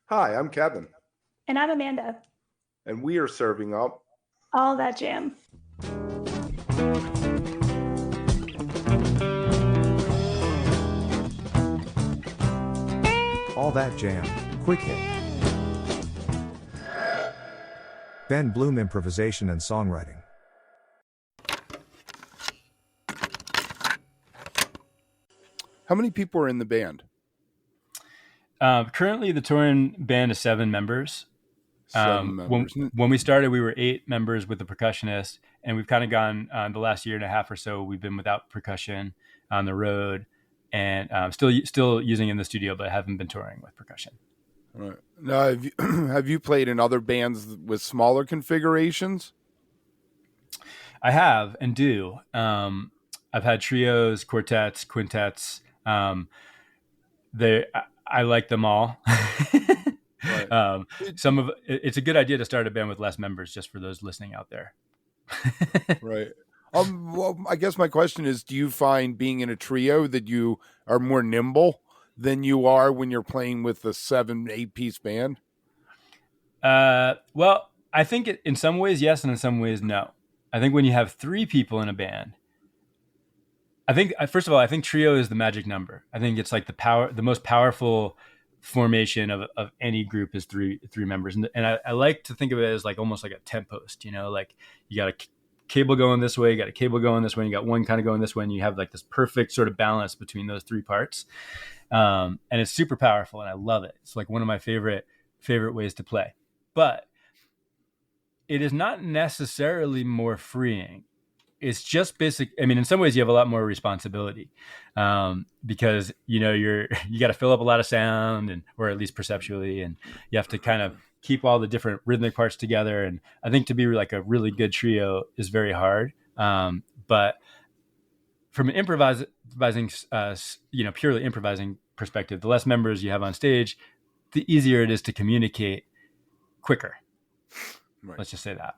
Hi, I'm Kevin, And I'm Amanda. and we are serving up All that jam. All That Jam, Quick Hit. Ben Bloom Improvisation and Songwriting. How many people are in the band? Currently, the touring band is 7 members. Seven members. When we started, we were 8 members with the percussionist, and we've kind of gone the last year and a half or so. We've been without percussion on the road, and still using it in the studio, but haven't been touring with percussion. All right. Now, have you played in other bands with smaller configurations? I have and do. I've had trios, quartets, quintets. I like them all. Right. It's a good idea to start a band with less members, just for those listening out there. Right. Well, I guess my question is, do you find being in a trio that you are more nimble than you are when you're playing with a 7-8 piece band? Well, I think in some ways, yes. And in some ways, no. I think when you have 3 people in a band, first of all, I think trio is the magic number. I think it's like the most powerful formation of any group is three members. And I like to think of it as like almost like a tent post, like you got a cable going this way, you got a cable going this way, and you got one kind of going this way, and you have like this perfect sort of balance between those 3 parts. And it's super powerful, and I love it. It's like one of my favorite ways to play, but it is not necessarily more freeing. It's just basic. I mean, in some ways you have a lot more responsibility, because, you got to fill up a lot of sound or at least perceptually, and you have to kind of keep all the different rhythmic parts together. And I think to be like a really good trio is very hard. But from an improvising, purely improvising perspective, the less members you have on stage, the easier it is to communicate quicker. Right. Let's just say that.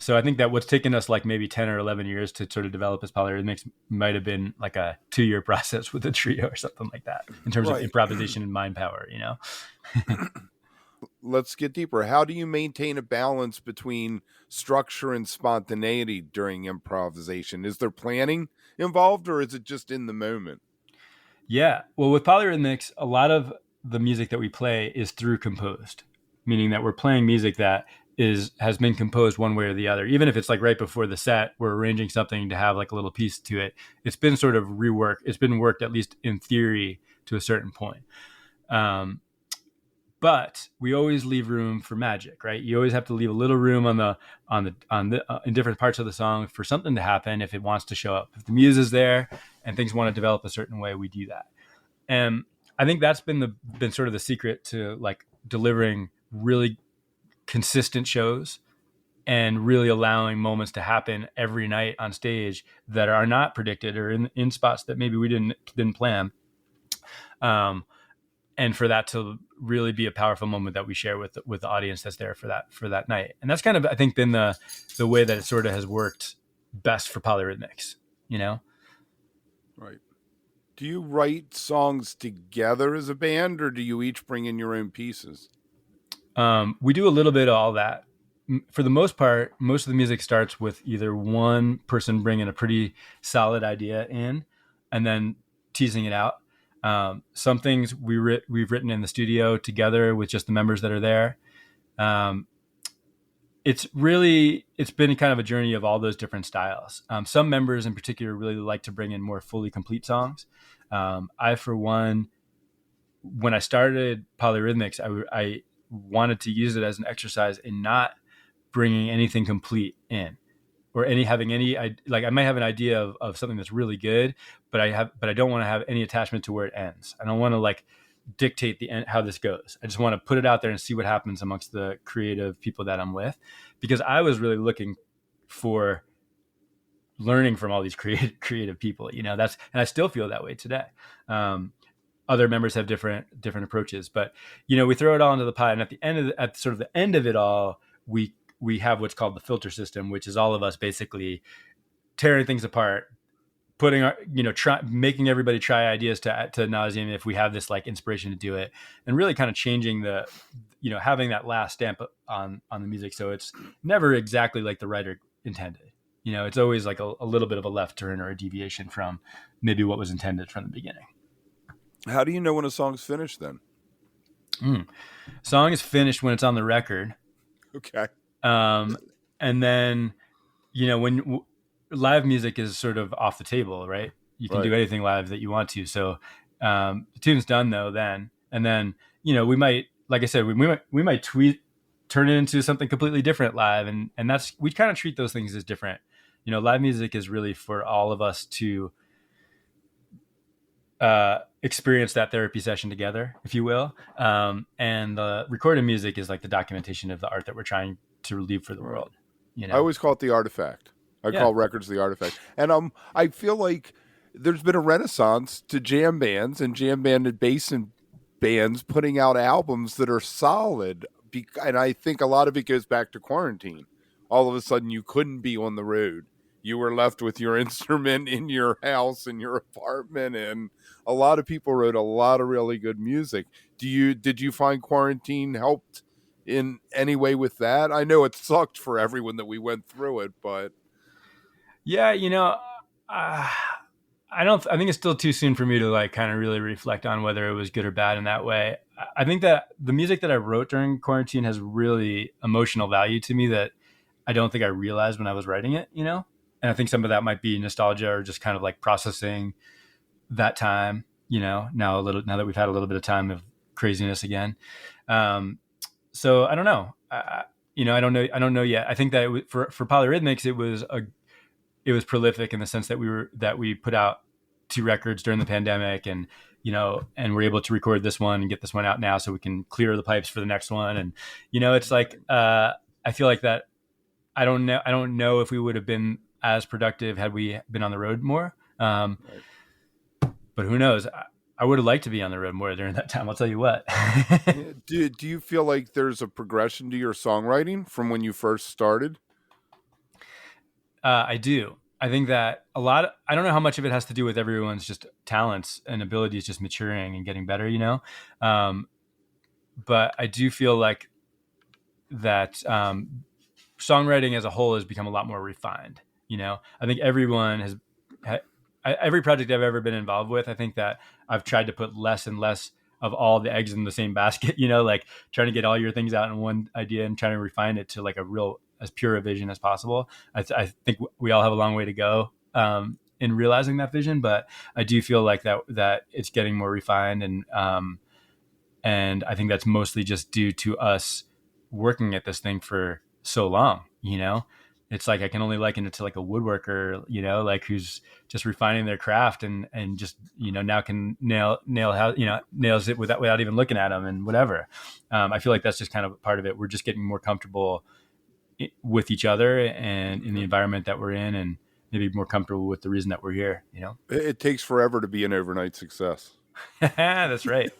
So I think that what's taken us like maybe 10 or 11 years to sort of develop as Polyrhythmics might have been like a 2-year process with a trio or something like that in terms of improvisation and mind power, Let's get deeper. How do you maintain a balance between structure and spontaneity during improvisation? Is there planning involved, or is it just in the moment? Yeah. Well, with Polyrhythmics, a lot of the music that we play is through composed, meaning that we're playing music that has been composed one way or the other. Even if it's like right before the set, we're arranging something to have like a little piece to it. It's been sort of reworked. It's been worked, at least in theory, to a certain point. But we always leave room for magic, right? You always have to leave a little room in different parts of the song for something to happen if it wants to show up. If the muse is there and things want to develop a certain way, we do that. And I think that's been sort of the secret to like delivering really consistent shows and really allowing moments to happen every night on stage that are not predicted or in spots that maybe we didn't plan. And for that to really be a powerful moment that we share with the audience that's there for that night. And that's kind of, I think, been the way that it sort of has worked best for Polyrhythmics, Right. Do you write songs together as a band, or do you each bring in your own pieces? We do a little bit of all that. For the most part, most of the music starts with either one person bringing a pretty solid idea in and then teasing it out. Some things we've written in the studio together with just the members that are there. It's been kind of a journey of all those different styles. Some members in particular really like to bring in more fully complete songs. I, for one, when I started Polyrhythmics, I wanted to use it as an exercise in not bringing anything complete in, or I might have an idea of something that's really good, but I don't want to have any attachment to where it ends. I don't want to like dictate the end, how this goes. I just want to put it out there and see what happens amongst the creative people that I'm with, because I was really looking for learning from all these creative people, and I still feel that way today. Other members have different approaches, but we throw it all into the pot, and at sort of the end of it all, we have what's called the filter system, which is all of us basically tearing things apart, putting our, making everybody try ideas to nauseam if we have this like inspiration to do it, and really kind of changing the, having that last stamp on the music. So it's never exactly like the writer intended. It's always like a little bit of a left turn or a deviation from maybe what was intended from the beginning. How do you know when a song's finished then? Song is finished when it's on the record. Okay. And then, when live music is sort of off the table, right? You can do anything live that you want to. So the tune's done though then. And then, we might, like I said, we might turn it into something completely different live. And that's, we kind of treat those things as different. Live music is really for all of us to experience that therapy session together, if you will. And the recorded music is like the documentation of the art that we're trying to leave for the world. I always call it the artifact. I call records the artifact. And I feel like there's been a renaissance to jam bands and jam band and bass and bands putting out albums that are solid. And I think a lot of it goes back to quarantine. All of a sudden you couldn't be on the road. You were left with your instrument in your house, in your apartment, and a lot of people wrote a lot of really good music. Did you find quarantine helped in any way with that? I know it sucked for everyone that we went through it, but yeah, I think it's still too soon for me to like kind of really reflect on whether it was good or bad in that way. I think that the music that I wrote during quarantine has really emotional value to me that I don't think I realized when I was writing it, And I think some of that might be nostalgia or just kind of like processing that time, now that we've had a little bit of time of craziness again. So I don't know. I don't know yet. I think that for Polyrhythmics, it was prolific in the sense that we put out 2 records during the pandemic, and we're able to record this one and get this one out now so we can clear the pipes for the next one. And it's like I feel like that. I don't know if we would have been as productive had we been on the road more. But who knows? I would have liked to be on the road more during that time. I'll tell you what. Do you feel like there's a progression to your songwriting from when you first started? I do. I think that I don't know how much of it has to do with everyone's just talents and abilities just maturing and getting better, but I do feel like that songwriting as a whole has become a lot more refined. I think everyone every project I've ever been involved with, I think that I've tried to put less and less of all the eggs in the same basket, like trying to get all your things out in one idea and trying to refine it to like as pure a vision as possible. I think we all have a long way to go in realizing that vision, but I do feel like that it's getting more refined, and I think that's mostly just due to us working at this thing for so long. It's like I can only liken it to like a woodworker, like who's just refining their craft and just now can nails it without even looking at them and whatever. I feel like that's just kind of part of it. We're just getting more comfortable with each other and in the environment that we're in, and maybe more comfortable with the reason that we're here. It takes forever to be an overnight success. That's right.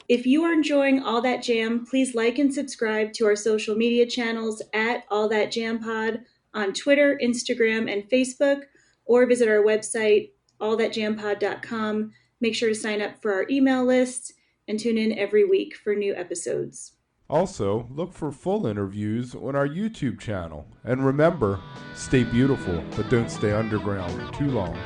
If you are enjoying All That Jam, please like and subscribe to our social media channels at All That Jam Pod on Twitter, Instagram, and Facebook, or visit our website, allthatjampod.com. Make sure to sign up for our email list and tune in every week for new episodes. Also, look for full interviews on our YouTube channel. And remember, stay beautiful, but don't stay underground too long.